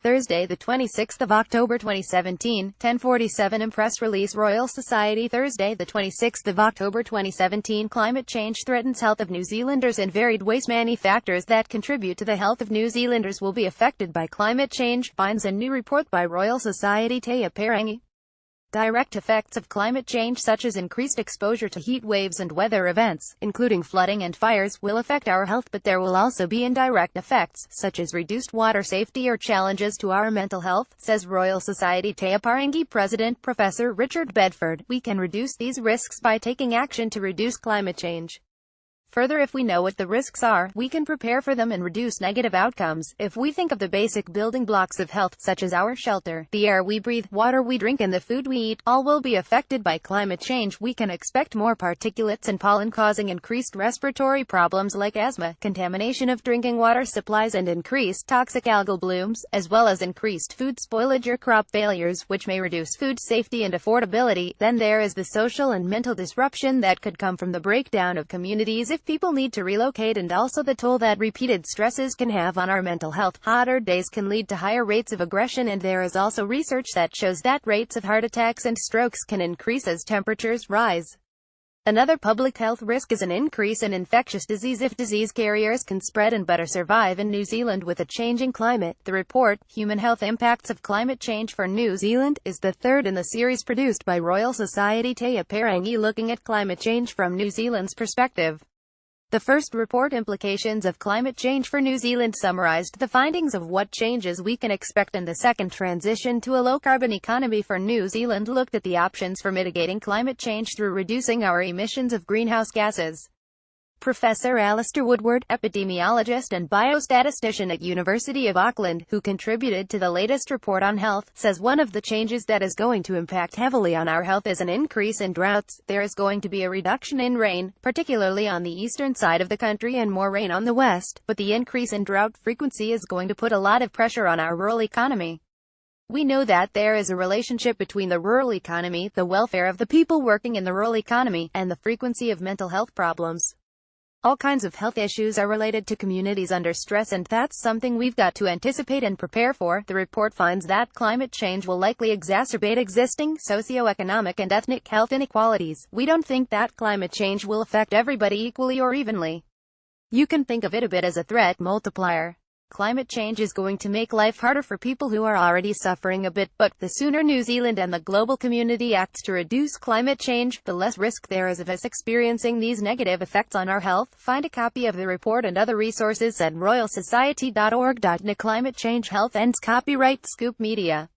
Thursday, the 26th of October 2017, 10:47 press release Royal Society Thursday, the 26th of October 2017 Climate change threatens health of New Zealanders in varied ways. Many factors that contribute to the health of New Zealanders will be affected by climate change, finds a new report by Royal Society Te Aparangi. Direct effects of climate change such as increased exposure to heat waves and weather events, including flooding and fires, will affect our health, but there will also be indirect effects, such as reduced water safety or challenges to our mental health, says Royal Society Te Aparangi President Professor Richard Bedford. We can reduce these risks by taking action to reduce climate change. Further, if we know what the risks are, we can prepare for them and reduce negative outcomes. If we think of the basic building blocks of health, such as our shelter, the air we breathe, water we drink and the food we eat, all will be affected by climate change. We can expect more particulates and pollen causing increased respiratory problems like asthma, contamination of drinking water supplies and increased toxic algal blooms, as well as increased food spoilage or crop failures, which may reduce food safety and affordability. Then there is the social and mental disruption that could come from the breakdown of communities if people need to relocate, and also the toll that repeated stresses can have on our mental health. Hotter days can lead to higher rates of aggression, and there is also research that shows that rates of heart attacks and strokes can increase as temperatures rise. Another public health risk is an increase in infectious disease if disease carriers can spread and better survive in New Zealand with a changing climate. The report, Human Health Impacts of Climate Change for New Zealand, is the third in the series produced by Royal Society Te Aparangi looking at climate change from New Zealand's perspective. The first report, Implications of Climate Change for New Zealand, summarized the findings of what changes we can expect, and the second, Transition to a Low-Carbon Economy for New Zealand, looked at the options for mitigating climate change through reducing our emissions of greenhouse gases. Professor Alistair Woodward, epidemiologist and biostatistician at University of Auckland, who contributed to the latest report on health, says one of the changes that is going to impact heavily on our health is an increase in droughts. There is going to be a reduction in rain, particularly on the eastern side of the country, and more rain on the west, but the increase in drought frequency is going to put a lot of pressure on our rural economy. We know that there is a relationship between the rural economy, the welfare of the people working in the rural economy, and the frequency of mental health problems. All kinds of health issues are related to communities under stress, and that's something we've got to anticipate and prepare for. The report finds that climate change will likely exacerbate existing socioeconomic and ethnic health inequalities. We don't think that climate change will affect everybody equally or evenly. You can think of it a bit as a threat multiplier. Climate change is going to make life harder for people who are already suffering a bit, but the sooner New Zealand and the global community acts to reduce climate change, the less risk there is of us experiencing these negative effects on our health. Find a copy of the report and other resources at royalsociety.org.na. Climate change health ends. Copyright Scoop Media.